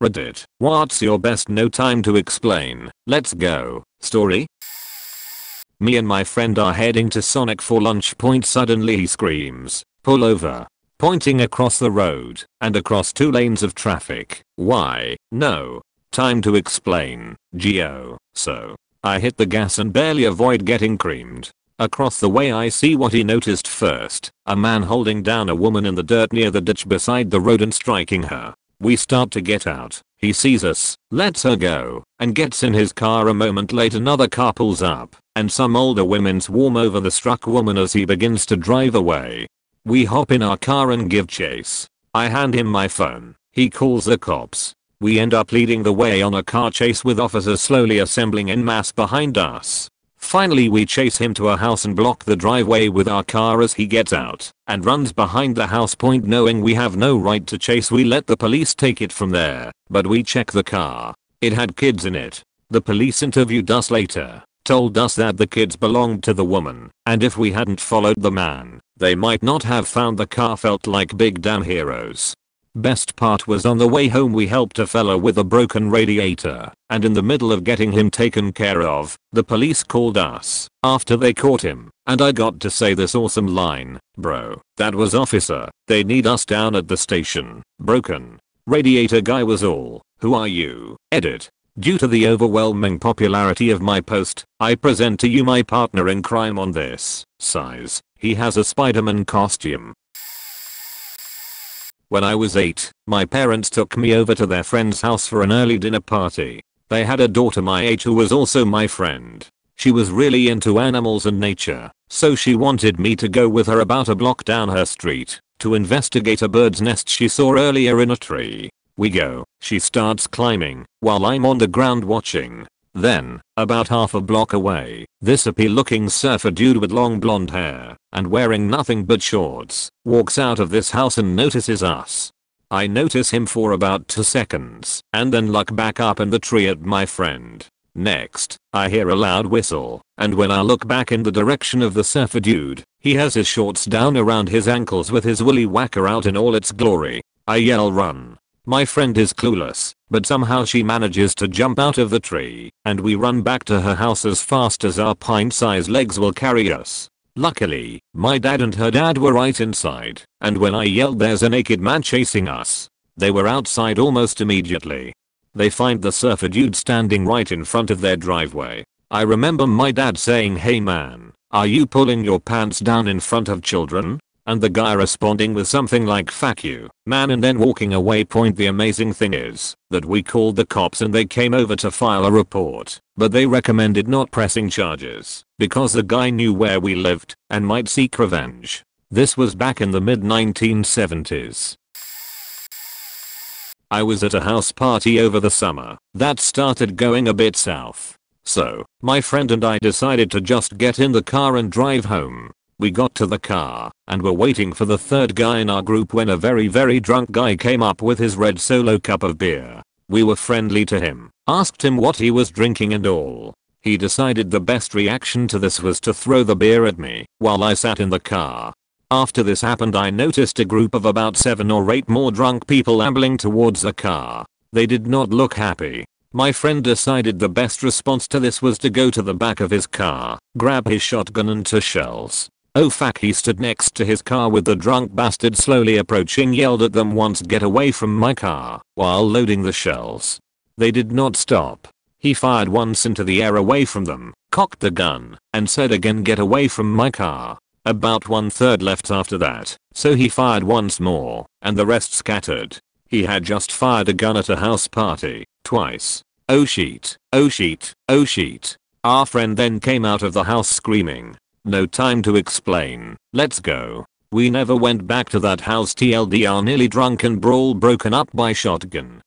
Reddit. What's your best no time to explain? Let's go. Story? Me and my friend are heading to Sonic for lunch. Suddenly he screams, "Pull over," pointing across the road and across 2 lanes of traffic. Why? No time to explain. Geo. So I hit the gas and barely avoid getting creamed. Across the way I see what he noticed first, a man holding down a woman in the dirt near the ditch beside the road and striking her. We start to get out. He sees us, lets her go, and gets in his car. A moment later another car pulls up, and some older women swarm over the struck woman as he begins to drive away. We hop in our car and give chase. I hand him my phone. He calls the cops. We end up leading the way on a car chase with officers slowly assembling en masse behind us. Finally we chase him to a house and block the driveway with our car as he gets out and runs behind the house. Knowing we have no right to chase, we let the police take it from there, but we check the car. It had kids in it. The police interviewed us later, told us that the kids belonged to the woman, and if we hadn't followed the man, they might not have found the car. Felt like big damn heroes. Best part was on the way home we helped a fella with a broken radiator, and in the middle of getting him taken care of, the police called us after they caught him, and I got to say this awesome line, "Bro, that was officer, they need us down at the station." Broken radiator guy was all. Who are you? Edit. Due to the overwhelming popularity of my post, I present to you my partner in crime on this size. He has a Spider-Man costume. When I was 8, my parents took me over to their friend's house for an early dinner party. They had a daughter my age who was also my friend. She was really into animals and nature, so she wanted me to go with her about a block down her street to investigate a bird's nest she saw earlier in a tree. We go. She starts climbing while I'm on the ground watching. Then, about half a block away, this appeal-looking surfer dude with long blonde hair and wearing nothing but shorts walks out of this house and notices us. I notice him for about 2 seconds and then look back up in the tree at my friend. Next, I hear a loud whistle, and when I look back in the direction of the surfer dude, he has his shorts down around his ankles with his willy whacker out in all its glory. I yell, "Run!" My friend is clueless, but somehow she manages to jump out of the tree, and we run back to her house as fast as our pint-sized legs will carry us. Luckily, my dad and her dad were right inside, and when I yelled "There's a naked man chasing us," they were outside almost immediately. They find the surfer dude standing right in front of their driveway. I remember my dad saying, "Hey man, are you pulling your pants down in front of children?" And the guy responding with something like "Fuck you, man," and then walking away. The amazing thing is that we called the cops and they came over to file a report, but they recommended not pressing charges because the guy knew where we lived and might seek revenge. This was back in the mid 1970s. I was at a house party over the summer that started going a bit south. So, my friend and I decided to just get in the car and drive home. We got to the car and were waiting for the third guy in our group when a very drunk guy came up with his red Solo cup of beer. We were friendly to him, asked him what he was drinking and all. He decided the best reaction to this was to throw the beer at me while I sat in the car. After this happened, I noticed a group of about 7 or 8 more drunk people ambling towards the car. They did not look happy. My friend decided the best response to this was to go to the back of his car, grab his shotgun and 2 shells. Oh fuck, he stood next to his car with the drunk bastard slowly approaching, yelled at them once, "Get away from my car," while loading the shells. They did not stop. He fired once into the air away from them, cocked the gun, and said again, "Get away from my car." About 1/3 left after that, so he fired once more, and the rest scattered. He had just fired a gun at a house party, twice. Oh shit, oh shit, oh shit. Our friend then came out of the house screaming, "No time to explain, let's go." We never went back to that house. TLDR, nearly drunk and brawl broken up by shotgun.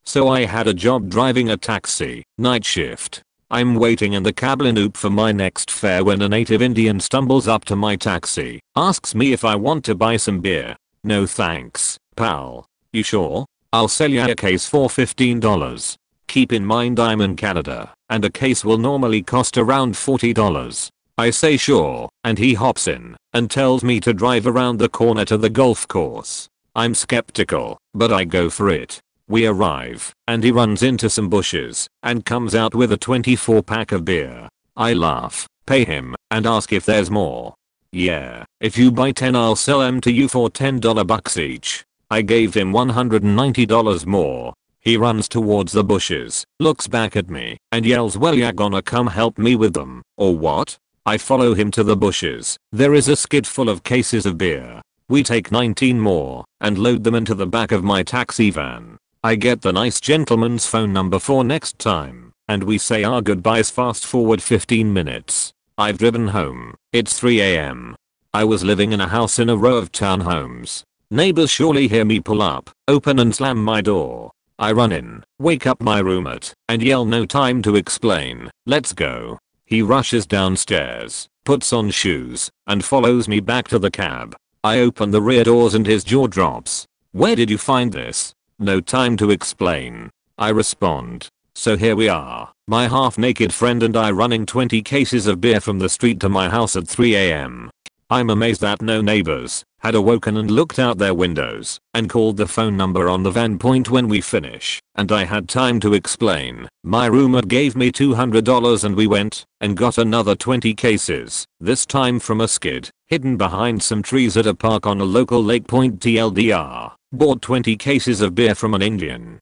So I had a job driving a taxi, night shift. I'm waiting in the cabin loop for my next fare when a native Indian stumbles up to my taxi, asks me if I want to buy some beer. "No thanks, pal." "You sure? I'll sell you a case for $15. Keep in mind I'm in Canada, and a case will normally cost around $40. I say sure, and he hops in and tells me to drive around the corner to the golf course. I'm skeptical, but I go for it. We arrive, and he runs into some bushes, and comes out with a 24 pack of beer. I laugh, pay him, and ask if there's more. Yeah, if you buy 10 I'll sell them to you for $10 bucks each. I gave him $190 more. He runs towards the bushes, looks back at me, and yells, well ya gonna come help me with them, or what? I follow him to the bushes. There is a skid full of cases of beer. We take 19 more, and load them into the back of my taxi van. I get the nice gentleman's phone number for next time, and we say our goodbyes. Fast forward 15 minutes. I've driven home. It's 3 AM. I was living in a house in a row of townhomes. Neighbors surely hear me pull up, open and slam my door. I run in, wake up my roommate, and yell no time to explain, let's go. He rushes downstairs, puts on shoes, and follows me back to the cab. I open the rear doors and his jaw drops. Where did you find this? No time to explain. I respond. So here we are, my half-naked friend and I running 20 cases of beer from the street to my house at 3 AM. I'm amazed that no neighbors had awoken and looked out their windows and called the phone number on the van. Point when we finish, and I had time to explain, my roommate gave me $200 and we went and got another 20 cases, this time from a skid hidden behind some trees at a park on a local lake. Point TLDR, bought 20 cases of beer from an Indian.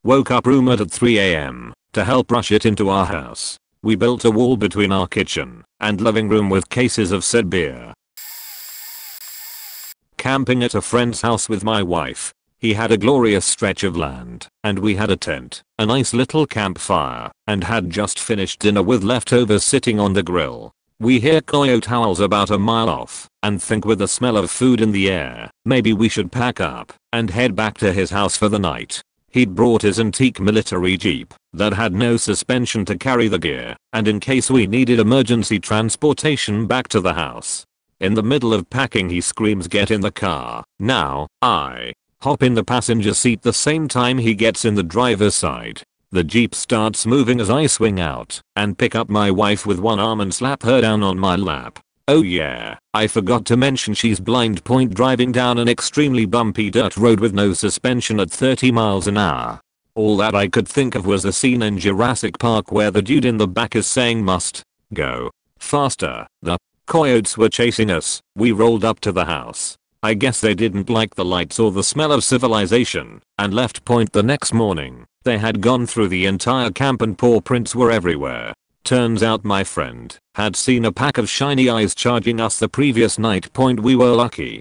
Woke up roommate at 3 AM to help rush it into our house. We built a wall between our kitchen and living room with cases of said beer. Camping at a friend's house with my wife. He had a glorious stretch of land, and we had a tent, a nice little campfire, and had just finished dinner with leftovers sitting on the grill. We hear coyote howls about a mile off, and think with the smell of food in the air, maybe we should pack up and head back to his house for the night. He'd brought his antique military jeep that had no suspension to carry the gear, and in case we needed emergency transportation back to the house. In the middle of packing he screams, get in the car, now. I hop in the passenger seat the same time he gets in the driver's side. The jeep starts moving as I swing out and pick up my wife with one arm and slap her down on my lap. Oh yeah, I forgot to mention she's blind. Point driving down an extremely bumpy dirt road with no suspension at 30 miles an hour. All that I could think of was a scene in Jurassic Park where the dude in the back is saying must go faster. The coyotes were chasing us. We rolled up to the house. I guess they didn't like the lights or the smell of civilization and left. Point the next morning. They had gone through the entire camp and paw prints were everywhere. Turns out my friend had seen a pack of shiny eyes charging us the previous night. Point we were lucky.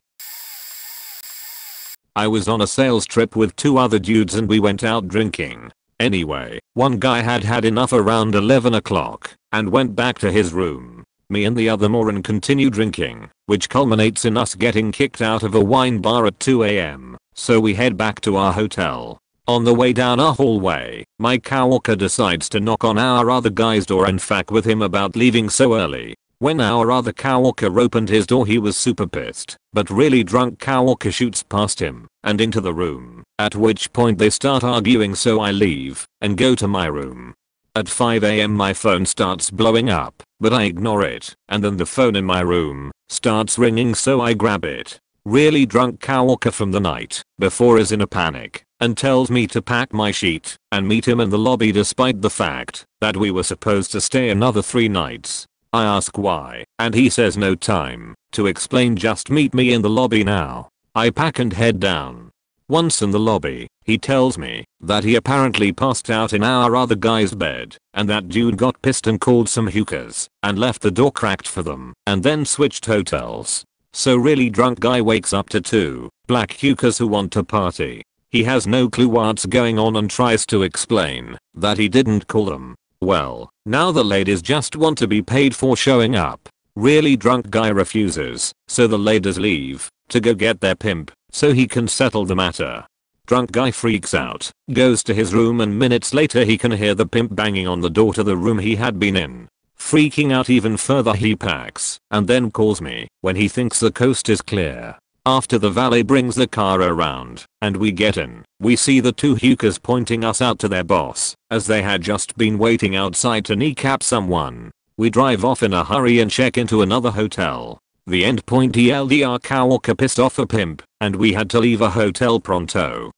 I was on a sales trip with 2 other dudes and we went out drinking. Anyway, one guy had had enough around 11 o'clock and went back to his room. Me and the other moron continue drinking, which culminates in us getting kicked out of a wine bar at 2 AM. So we head back to our hotel. On the way down our hallway, my coworker decides to knock on our other guy's door and fuck with him about leaving so early. When our other coworker opened his door he was super pissed, but really drunk coworker shoots past him and into the room, at which point they start arguing. So I leave and go to my room. At 5 AM my phone starts blowing up, but I ignore it, and then the phone in my room starts ringing, so I grab it. Really drunk coworker from the night before is in a panic and tells me to pack my sheet and meet him in the lobby despite the fact that we were supposed to stay another 3 nights. I ask why, and he says no time to explain, just meet me in the lobby now. I pack and head down. Once in the lobby, he tells me that he apparently passed out in our other guy's bed, and that dude got pissed and called some hookers and left the door cracked for them and then switched hotels. So really drunk guy wakes up to 2 black hookers who want to party. He has no clue what's going on and tries to explain that he didn't call them. Well, now the ladies just want to be paid for showing up. Really drunk guy refuses, so the ladies leave to go get their pimp so he can settle the matter. Drunk guy freaks out, goes to his room, and minutes later he can hear the pimp banging on the door to the room he had been in. Freaking out even further he packs and then calls me when he thinks the coast is clear. After the valet brings the car around and we get in, we see the 2 hookers pointing us out to their boss as they had just been waiting outside to kneecap someone. We drive off in a hurry and check into another hotel. The endpoint TLDR coworker pissed off a pimp, and we had to leave a hotel pronto.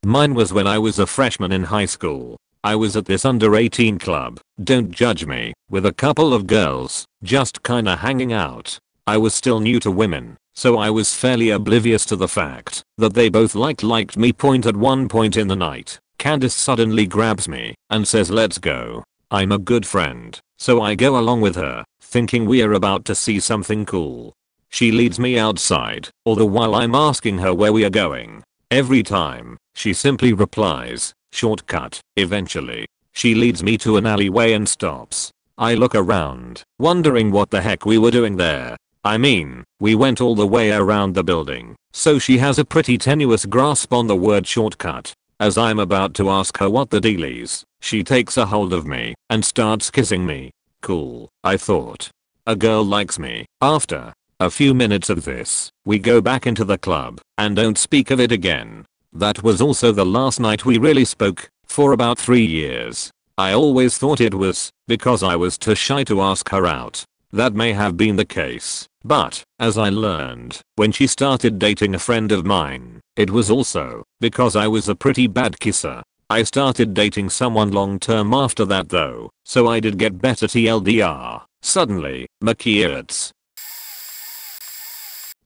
Mine was when I was a freshman in high school. I was at this under 18 club, don't judge me, with a couple of girls, just kinda hanging out. I was still new to women, so I was fairly oblivious to the fact that they both liked me. At one point in the night, Candace suddenly grabs me and says let's go. I'm a good friend, so I go along with her, thinking we're about to see something cool. She leads me outside, all the while I'm asking her where we are going. Every time, she simply replies, shortcut. Eventually, she leads me to an alleyway and stops. I look around, wondering what the heck we were doing there. I mean, we went all the way around the building, so she has a pretty tenuous grasp on the word shortcut. As I'm about to ask her what the deal is, she takes a hold of me and starts kissing me. Cool, I thought. A girl likes me. After a few minutes of this, we go back into the club and don't speak of it again. That was also the last night we really spoke, for about 3 years. I always thought it was because I was too shy to ask her out. That may have been the case, but, as I learned, when she started dating a friend of mine, it was also because I was a pretty bad kisser. I started dating someone long term after that though, so I did get better TLDR. Suddenly, McKeats.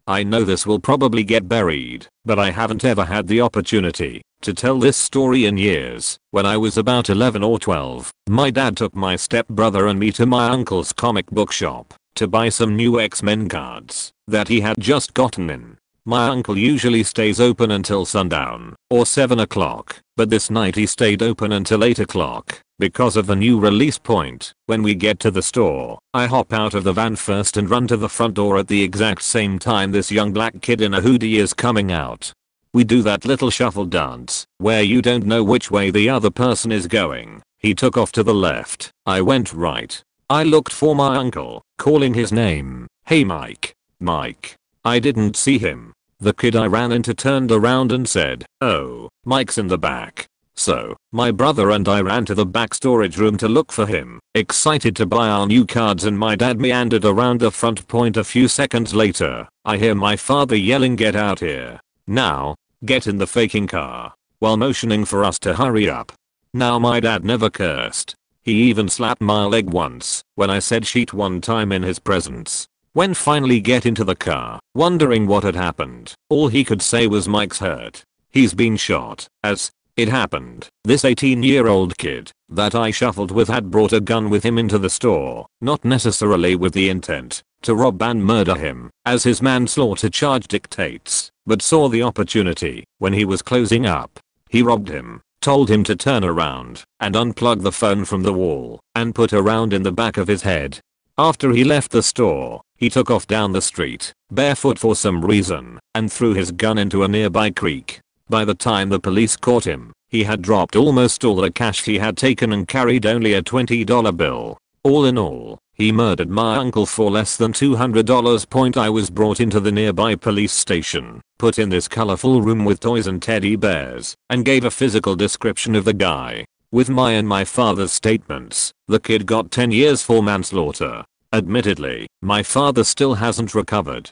I know this will probably get buried, but I haven't ever had the opportunity to tell this story in years. When I was about 11 or 12, my dad took my stepbrother and me to my uncle's comic book shop to buy some new X-Men cards that he had just gotten in. My uncle usually stays open until sundown or 7 o'clock, but this night he stayed open until 8 o'clock because of the new release point. When we get to the store, I hop out of the van first and run to the front door at the exact same time this young black kid in a hoodie is coming out. We do that little shuffle dance where you don't know which way the other person is going. He took off to the left, I went right. I looked for my uncle, calling his name. Hey Mike. Mike. I didn't see him. The kid I ran into turned around and said, oh, Mike's in the back. So, my brother and I ran to the back storage room to look for him, excited to buy our new cards, and my dad meandered around the front point. A few seconds later, I hear my father yelling, get out here. Now, get in the faking car, while motioning for us to hurry up. Now my dad never cursed. He even slapped my leg once when I said shit one time in his presence. When finally get into the car, wondering what had happened, all he could say was Mike's hurt. He's been shot. As it happened, this 18-year-old kid that I shuffled with had brought a gun with him into the store, not necessarily with the intent to rob and murder him, as his manslaughter charge dictates, but saw the opportunity when he was closing up. He robbed him, told him to turn around and unplug the phone from the wall and put a round in the back of his head. After he left the store, he took off down the street, barefoot for some reason, and threw his gun into a nearby creek. By the time the police caught him, he had dropped almost all the cash he had taken and carried only a $20 bill. All in all, he murdered my uncle for less than $200. I was brought into the nearby police station, put in this colorful room with toys and teddy bears, and gave a physical description of the guy. With my and my father's statements, the kid got 10 years for manslaughter. Admittedly, my father still hasn't recovered.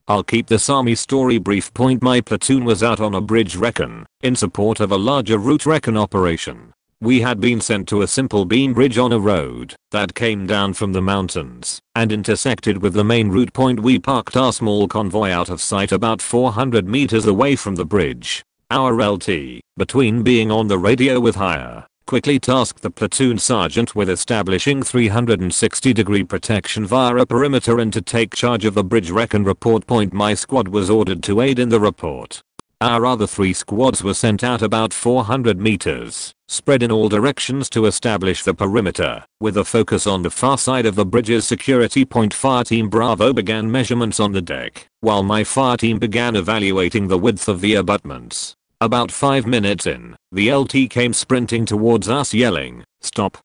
I'll keep this army story brief. My platoon was out on a bridge recon in support of a larger route recon operation. We had been sent to a simple beam bridge on a road that came down from the mountains and intersected with the main route point. We parked our small convoy out of sight about 400 meters away from the bridge. Our LT, between being on the radio with higher, quickly tasked the platoon sergeant with establishing 360-degree protection via a perimeter and to take charge of the bridge recon report point. My squad was ordered to aid in the report. Our other 3 squads were sent out about 400 meters, spread in all directions to establish the perimeter, with a focus on the far side of the bridge's security point. Fire Team Bravo began measurements on the deck, while my fire team began evaluating the width of the abutments. About 5 minutes in, the LT came sprinting towards us yelling, stop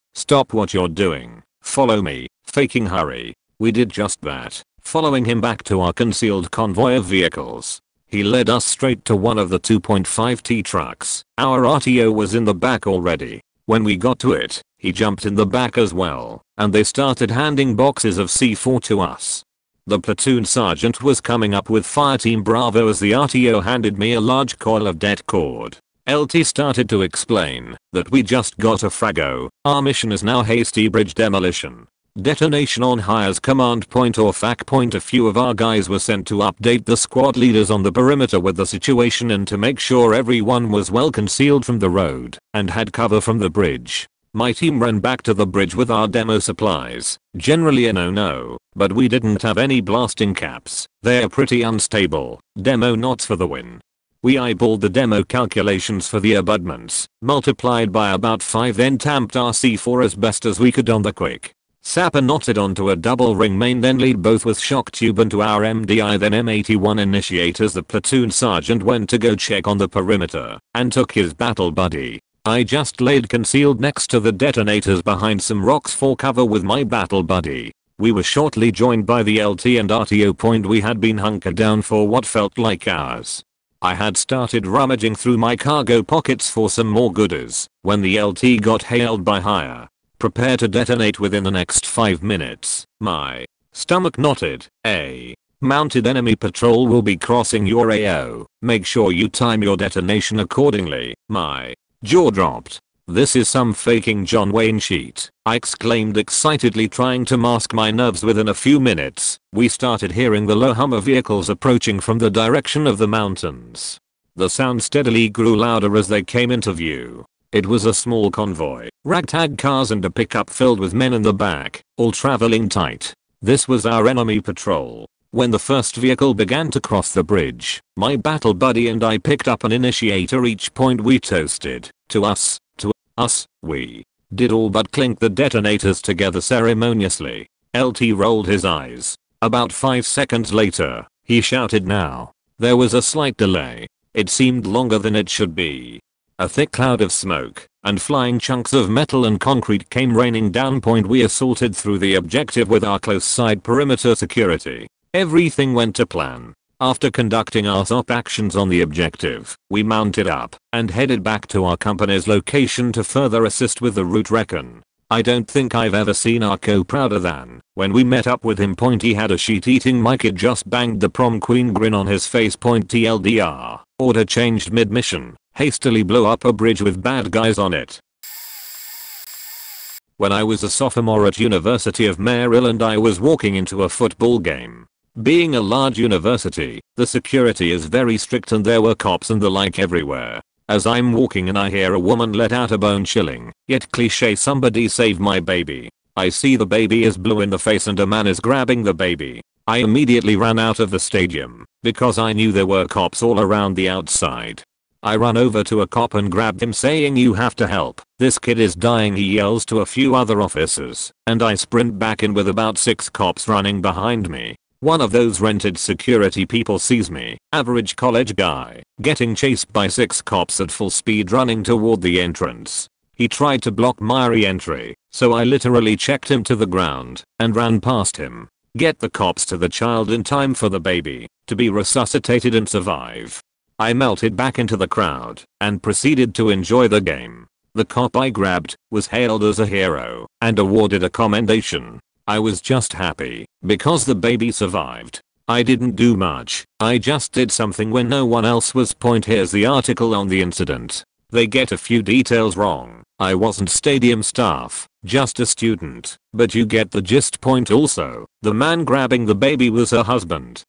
what you're doing, follow me, faking hurry. We did just that, following him back to our concealed convoy of vehicles. He led us straight to one of the 2.5T trucks. Our RTO was in the back already. When we got to it, he jumped in the back as well, and they started handing boxes of C4 to us. The platoon sergeant was coming up with Fireteam Bravo as the RTO handed me a large coil of det cord. LT started to explain that we just got a frago, our mission is now hasty bridge demolition. Detonation on Hire's command point or FAC point. A few of our guys were sent to update the squad leaders on the perimeter with the situation and to make sure everyone was well concealed from the road and had cover from the bridge. My team ran back to the bridge with our demo supplies, generally a no-no, but we didn't have any blasting caps, they're pretty unstable, demo knots for the win. We eyeballed the demo calculations for the abutments, multiplied by about 5, then tamped our C4 as best as we could on the quick. Sapper knotted onto a double ring main, then lead both with shock tube into our MDI then M81 initiators. The platoon sergeant went to go check on the perimeter and took his battle buddy. I just laid concealed next to the detonators behind some rocks for cover with my battle buddy. We were shortly joined by the LT and RTO point. We had been hunkered down for what felt like hours. I had started rummaging through my cargo pockets for some more goodies when the LT got hailed by Hire. Prepare to detonate within the next 5 minutes. My stomach knotted. A mounted enemy patrol will be crossing your AO. Make sure you time your detonation accordingly. My jaw dropped. This is some faking John Wayne sheet, I exclaimed excitedly, trying to mask my nerves. Within a few minutes, we started hearing the low hum of vehicles approaching from the direction of the mountains. The sound steadily grew louder as they came into view. It was a small convoy, ragtag cars and a pickup filled with men in the back, all traveling tight. This was our enemy patrol. When the first vehicle began to cross the bridge, my battle buddy and I picked up an initiator each point. We toasted. To us, we did all but clink the detonators together ceremoniously. LT rolled his eyes. About 5 seconds later, he shouted now. There was a slight delay. It seemed longer than it should be. A thick cloud of smoke and flying chunks of metal and concrete came raining down. We assaulted through the objective with our close side perimeter security. Everything went to plan. After conducting our top actions on the objective, we mounted up and headed back to our company's location to further assist with the route recon. I don't think I've ever seen Arco prouder than when we met up with him. He had a sheet-eating mic. It just banged the prom queen grin on his face. TLDR. Order changed mid-mission. Hastily blow up a bridge with bad guys on it. When I was a sophomore at University of Maryland, I was walking into a football game. Being a large university, the security is very strict and there were cops and the like everywhere. As I'm walking and I hear a woman let out a bone-chilling, yet cliche "somebody save my baby." I see the baby is blue in the face and a man is grabbing the baby. I immediately ran out of the stadium because I knew there were cops all around the outside. I run over to a cop and grabbed him, saying, "You have to help. This kid is dying," he yells to a few other officers, and I sprint back in with about 6 cops running behind me. One of those rented security people sees me, average college guy, getting chased by 6 cops at full speed running toward the entrance. He tried to block my re-entry, so I literally checked him to the ground and ran past him. Get the cops to the child in time for the baby to be resuscitated and survive. I melted back into the crowd and proceeded to enjoy the game. The cop I grabbed was hailed as a hero and awarded a commendation. I was just happy because the baby survived. I didn't do much. I just did something when no one else was. Here's the article on the incident. They get a few details wrong. I wasn't stadium staff, just a student, but you get the gist. Also, the man grabbing the baby was her husband.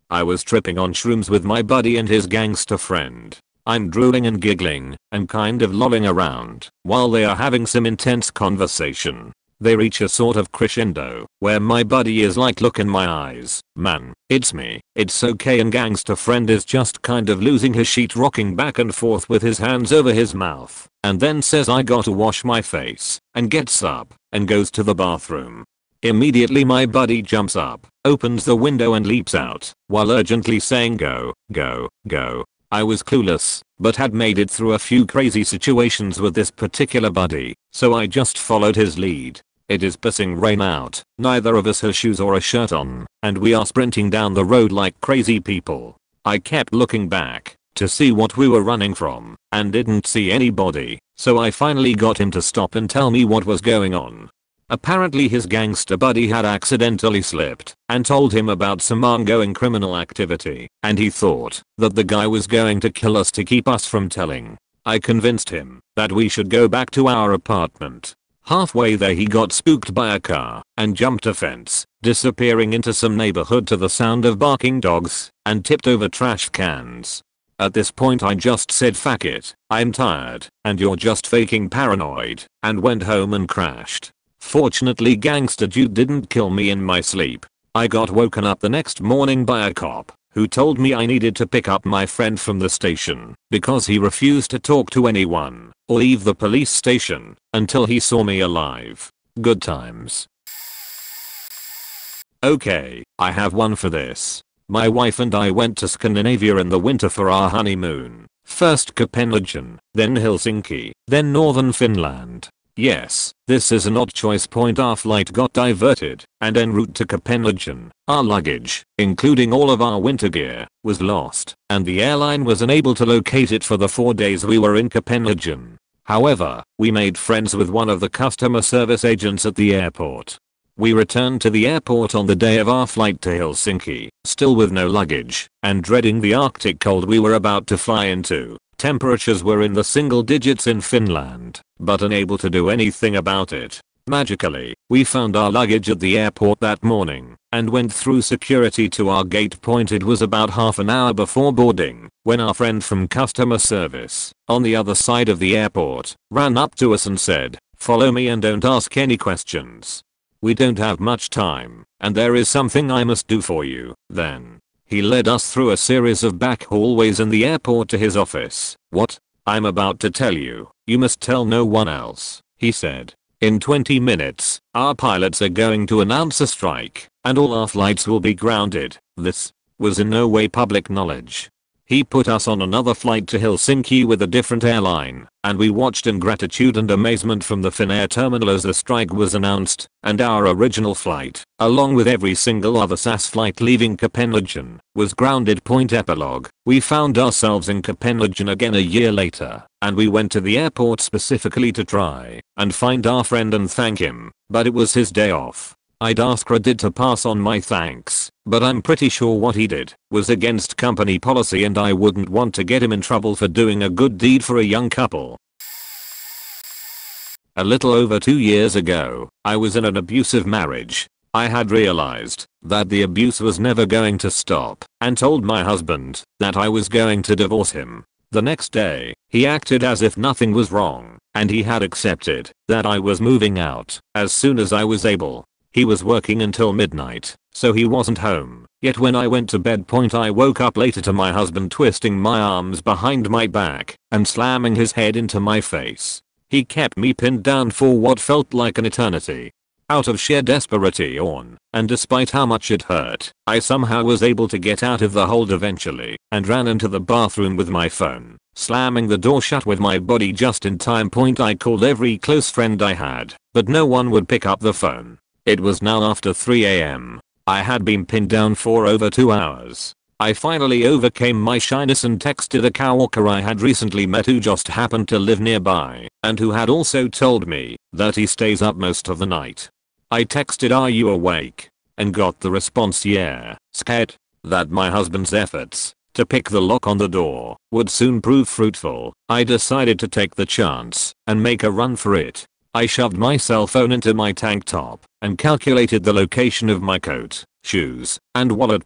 I was tripping on shrooms with my buddy and his gangster friend. I'm drooling and giggling and kind of lolling around while they are having some intense conversation. They reach a sort of crescendo where my buddy is like, "Look in my eyes, man, it's me, it's okay," and gangster friend is just kind of losing his shit, rocking back and forth with his hands over his mouth, and then says, "I gotta wash my face," and gets up and goes to the bathroom. Immediately my buddy jumps up, opens the window and leaps out while urgently saying, "Go, go, go." I was clueless, but had made it through a few crazy situations with this particular buddy, so I just followed his lead. It is pissing rain out, neither of us has shoes or a shirt on, and we are sprinting down the road like crazy people. I kept looking back, to see what we were running from and didn't see anybody, so I finally got him to stop and tell me what was going on. Apparently his gangster buddy had accidentally slipped and told him about some ongoing criminal activity, and he thought that the guy was going to kill us to keep us from telling. I convinced him that we should go back to our apartment. Halfway there he got spooked by a car and jumped a fence, disappearing into some neighborhood to the sound of barking dogs, and tipped over trash cans. At this point I just said fuck it, I'm tired and you're just faking paranoid, and went home and crashed. Fortunately gangster dude didn't kill me in my sleep. I got woken up the next morning by a cop who told me I needed to pick up my friend from the station because he refused to talk to anyone or leave the police station until he saw me alive. Good times. Okay, I have one for this. My wife and I went to Scandinavia in the winter for our honeymoon. First Copenhagen, then Helsinki, then northern Finland. Yes, this is an odd choice point. Our flight got diverted, and en route to Copenhagen, our luggage, including all of our winter gear, was lost, and the airline was unable to locate it for the 4 days we were in Copenhagen. However, we made friends with one of the customer service agents at the airport. We returned to the airport on the day of our flight to Helsinki, still with no luggage, and dreading the Arctic cold we were about to fly into. Temperatures were in the single digits in Finland, but unable to do anything about it. Magically, we found our luggage at the airport that morning and went through security to our gate point. It was about half an hour before boarding when our friend from customer service on the other side of the airport ran up to us and said, "Follow me and don't ask any questions. We don't have much time, and there is something I must do for you." Then he led us through a series of back hallways in the airport to his office. "What? I'm about to tell you. You must tell no one else," he said. "In 20 minutes, our pilots are going to announce a strike, and all our flights will be grounded." This was in no way public knowledge. He put us on another flight to Helsinki with a different airline, and we watched in gratitude and amazement from the Finnair terminal as the strike was announced, and our original flight, along with every single other SAS flight leaving Copenhagen, was grounded. Point epilogue. We found ourselves in Copenhagen again a year later, and we went to the airport specifically to try and find our friend and thank him, but it was his day off. I'd AskReddit to pass on my thanks, but I'm pretty sure what he did was against company policy, and I wouldn't want to get him in trouble for doing a good deed for a young couple. A little over 2 years ago, I was in an abusive marriage. I had realized that the abuse was never going to stop and told my husband that I was going to divorce him. The next day, he acted as if nothing was wrong, and he had accepted that I was moving out as soon as I was able. He was working until midnight, so he wasn't home. Yet when I went to bed, I woke up later to my husband twisting my arms behind my back and slamming his head into my face. He kept me pinned down for what felt like an eternity. Out of sheer desperation, and despite how much it hurt, I somehow was able to get out of the hold eventually and ran into the bathroom with my phone, slamming the door shut with my body just in time. I called every close friend I had, but no one would pick up the phone. It was now after 3 AM. I had been pinned down for over 2 hours. I finally overcame my shyness and texted a coworker I had recently met who just happened to live nearby and who had also told me that he stays up most of the night. I texted, "Are you awake?" and got the response, "Yeah." Scared that my husband's efforts to pick the lock on the door would soon prove fruitful, I decided to take the chance and make a run for it. I shoved my cell phone into my tank top and calculated the location of my coat, shoes, and wallet.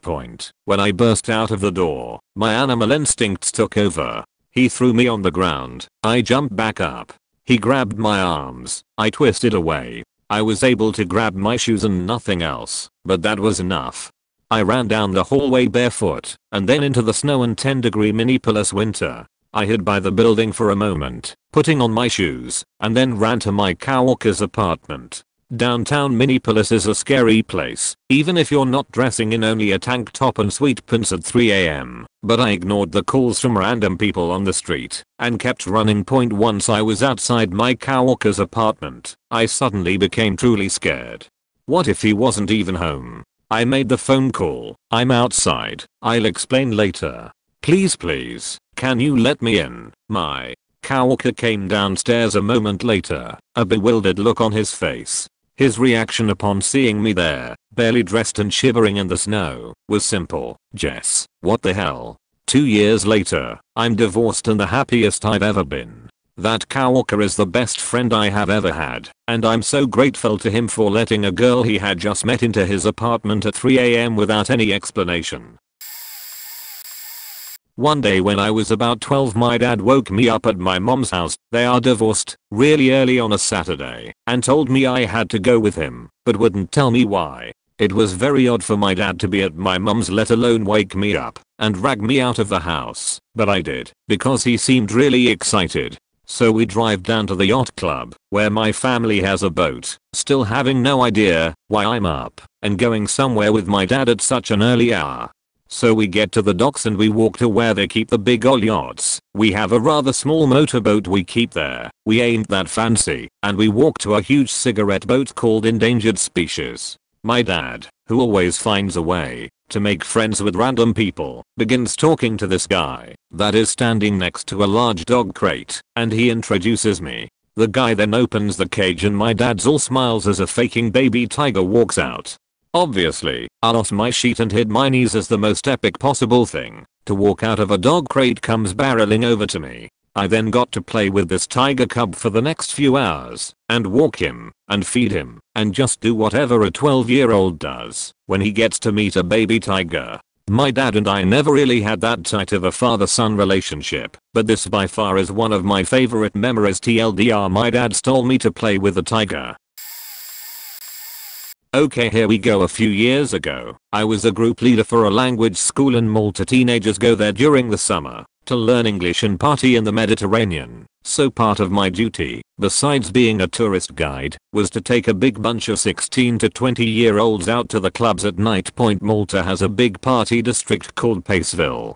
When I burst out of the door, my animal instincts took over. He threw me on the ground. I jumped back up. He grabbed my arms. I twisted away. I was able to grab my shoes and nothing else, but that was enough. I ran down the hallway barefoot and then into the snow and 10-degree Minneapolis winter. I hid by the building for a moment, putting on my shoes, and then ran to my coworker's apartment. Downtown Minneapolis is a scary place, even if you're not dressing in only a tank top and sweatpants at 3 AM. But I ignored the calls from random people on the street and kept running. Once I was outside my coworker's apartment, I suddenly became truly scared. What if he wasn't even home? I made the phone call. "I'm outside. I'll explain later. Please, Can you let me in? My coworker came downstairs a moment later, a bewildered look on his face. His reaction upon seeing me there, barely dressed and shivering in the snow, was simple. Jess, what the hell? 2 years later, I'm divorced and the happiest I've ever been. That coworker is the best friend I have ever had, and I'm so grateful to him for letting a girl he had just met into his apartment at 3 AM without any explanation. One day when I was about 12, my dad woke me up at my mom's house, they are divorced, really early on a Saturday, and told me I had to go with him, but wouldn't tell me why. It was very odd for my dad to be at my mom's, let alone wake me up and drag me out of the house, but I did, because he seemed really excited. So we drive down to the yacht club, where my family has a boat, still having no idea why I'm up and going somewhere with my dad at such an early hour. So we get to the docks and we walk to where they keep the big old yachts. We have a rather small motorboat we keep there. We ain't that fancy, and we walk to a huge cigarette boat called Endangered Species. My dad, who always finds a way to make friends with random people, begins talking to this guy that is standing next to a large dog crate, and he introduces me. The guy then opens the cage and my dad's all smiles as a faking baby tiger walks out. Obviously, I lost my sheet and hid my knees as the most epic possible thing to walk out of a dog crate comes barreling over to me. I then got to play with this tiger cub for the next few hours, and walk him, and feed him, and just do whatever a 12-year-old does when he gets to meet a baby tiger. My dad and I never really had that tight of a father-son relationship, but this by far is one of my favorite memories. TLDR, my dad stole me to play with a tiger. Okay, here we go. A few years ago, I was a group leader for a language school in Malta. Teenagers go there during the summer to learn English and party in the Mediterranean. So part of my duty, besides being a tourist guide, was to take a big bunch of 16 to 20-year-olds out to the clubs at night. Point Malta has a big party district called Paceville,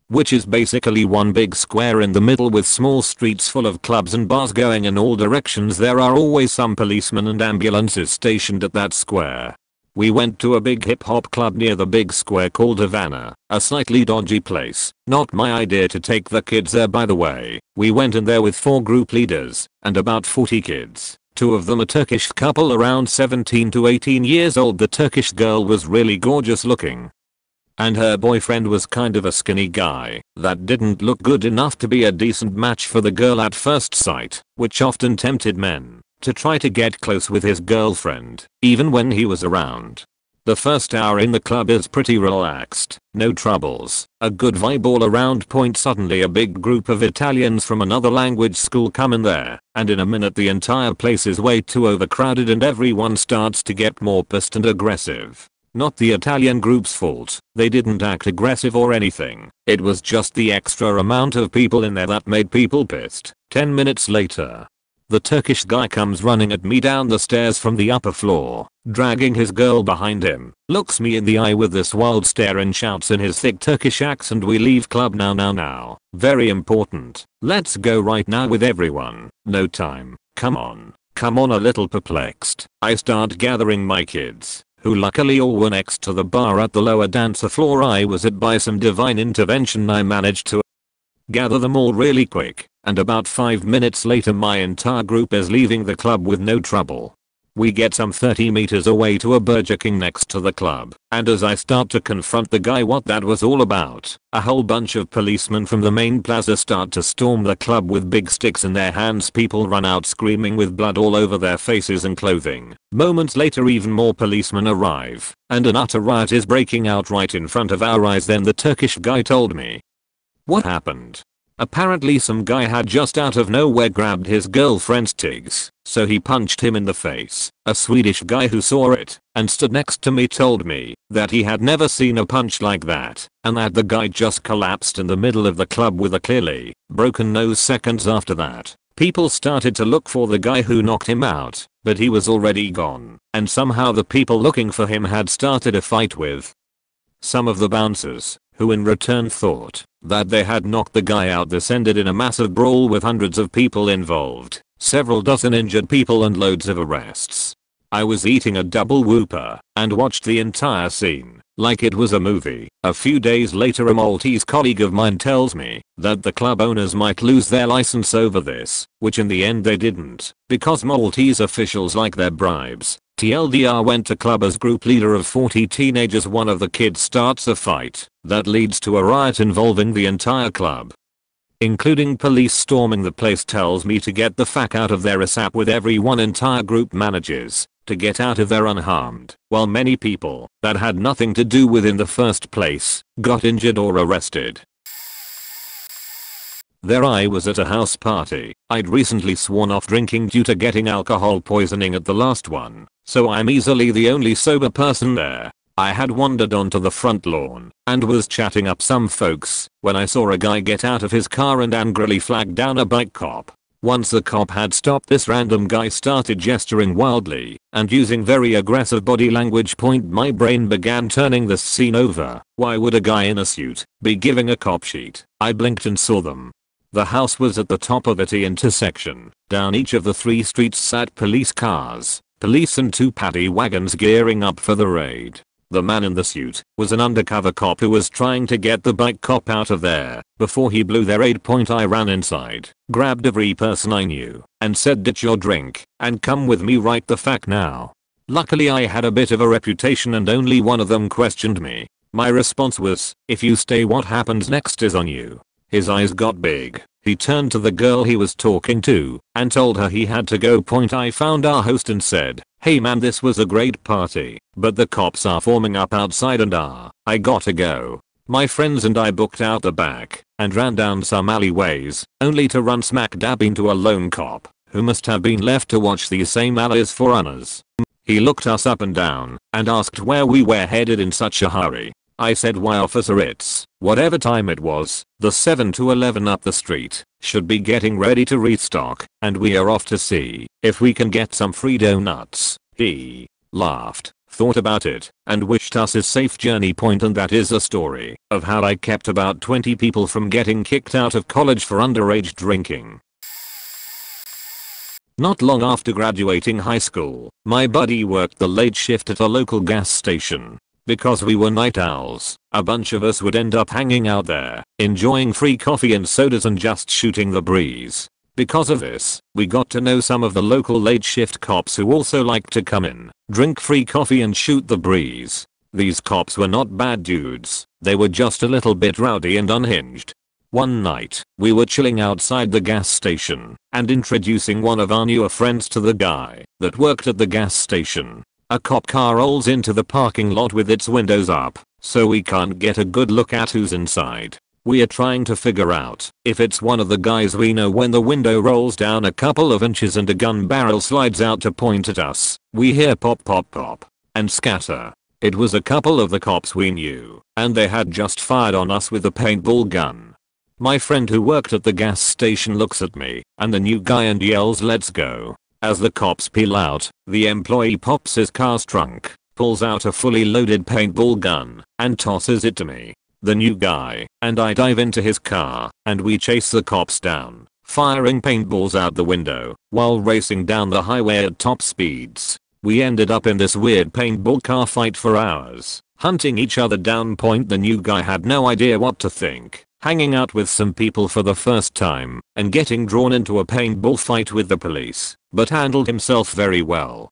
which is basically one big square in the middle with small streets full of clubs and bars going in all directions. There are always some policemen and ambulances stationed at that square. We went to a big hip hop club near the big square called Havana, a slightly dodgy place. Not my idea to take the kids there, by the way. We went in there with 4 group leaders and about 40 kids. 2 of them a Turkish couple around 17 to 18 years old. The Turkish girl was really gorgeous looking, and her boyfriend was kind of a skinny guy that didn't look good enough to be a decent match for the girl at first sight, which often tempted men to try to get close with his girlfriend, even when he was around. The first hour in the club is pretty relaxed, no troubles, a good vibe all around. Point suddenly a big group of Italians from another language school come in there, and in a minute the entire place is way too overcrowded and everyone starts to get more pissed and aggressive. Not the Italian group's fault, they didn't act aggressive or anything, it was just the extra amount of people in there that made people pissed. 10 minutes later, the Turkish guy comes running at me down the stairs from the upper floor, dragging his girl behind him, looks me in the eye with this wild stare and shouts in his thick Turkish accent, "We leave club now. Very important. Let's go right now with everyone. No time. Come on. A little perplexed, I start gathering my kids, who luckily all were next to the bar at the lower dancer floor I was at. By some divine intervention I managed to gather them all really quick, and about 5 minutes later my entire group is leaving the club with no trouble. We get some 30 meters away to a Burger King next to the club, and as I start to confront the guy what that was all about, a whole bunch of policemen from the main plaza start to storm the club with big sticks in their hands. People run out screaming with blood all over their faces and clothing. Moments later even more policemen arrive, and an utter riot is breaking out right in front of our eyes. Then the Turkish guy told me what happened. Apparently some guy had just out of nowhere grabbed his girlfriend's tigs, so he punched him in the face. A Swedish guy who saw it and stood next to me told me that he had never seen a punch like that, and that the guy just collapsed in the middle of the club with a clearly broken nose. Seconds after that, people started to look for the guy who knocked him out, but he was already gone, and somehow the people looking for him had started a fight with some of the bouncers, who in return thought that they had knocked the guy out. This ended in a massive brawl with hundreds of people involved, several dozen injured people and loads of arrests. I was eating a double whooper and watched the entire scene, like it was a movie. A few days later a Maltese colleague of mine tells me that the club owners might lose their license over this, which in the end they didn't, because Maltese officials like their bribes. TLDR went to club as group leader of 40 teenagers. One of the kids starts a fight that leads to a riot involving the entire club, including police storming the place. Tells me to get the fuck out of there ASAP, with everyone. Entire group manages to get out of there unharmed, while many people that had nothing to do with in the first place got injured or arrested. There I was at a house party. I'd recently sworn off drinking due to getting alcohol poisoning at the last one, so I'm easily the only sober person there. I had wandered onto the front lawn and was chatting up some folks when I saw a guy get out of his car and angrily flag down a bike cop. Once the cop had stopped, this random guy started gesturing wildly and using very aggressive body language. My brain began turning this scene over. Why would a guy in a suit be giving a cop sheet? I blinked and saw them. The house was at the top of a T intersection. Down each of the 3 streets sat police cars, police and 2 paddy wagons gearing up for the raid. The man in the suit was an undercover cop who was trying to get the bike cop out of there before he blew their raid. I ran inside, grabbed every person I knew, and said, ditch your drink and come with me right the fuck now. Luckily I had a bit of a reputation and only one of them questioned me. My response was, if you stay, what happens next is on you. His eyes got big. He turned to the girl he was talking to and told her he had to go. I found our host and said, hey man, this was a great party, but the cops are forming up outside and I gotta go. My friends and I booked out the back and ran down some alleyways, only to run smack dab into a lone cop who must have been left to watch these same alleys for hours. He looked us up and down and asked where we were headed in such a hurry. I said, why officer, it's whatever time it was, the 7 to 11 up the street should be getting ready to restock and we are off to see if we can get some free donuts. He laughed, thought about it, and wished us a safe journey. And that is a story of how I kept about 20 people from getting kicked out of college for underage drinking. Not long after graduating high school, my buddy worked the late shift at a local gas station. Because we were night owls, a bunch of us would end up hanging out there, enjoying free coffee and sodas and just shooting the breeze. Because of this, we got to know some of the local late shift cops who also liked to come in, drink free coffee and shoot the breeze. These cops were not bad dudes, they were just a little bit rowdy and unhinged. One night, we were chilling outside the gas station and introducing one of our newer friends to the guy that worked at the gas station. A cop car rolls into the parking lot with its windows up, so we can't get a good look at who's inside. We are trying to figure out if it's one of the guys we know when the window rolls down a couple of inches and a gun barrel slides out to point at us. We hear pop pop pop and scatter. It was a couple of the cops we knew, and they had just fired on us with a paintball gun. My friend who worked at the gas station looks at me and the new guy and yells, let's go. As the cops peel out, the employee pops his car's trunk, pulls out a fully loaded paintball gun, and tosses it to me, the new guy, and I dive into his car, and we chase the cops down, firing paintballs out the window, while racing down the highway at top speeds. We ended up in this weird paintball car fight for hours, hunting each other down. The new guy had no idea what to think, hanging out with some people for the first time and getting drawn into a paintball fight with the police, but handled himself very well.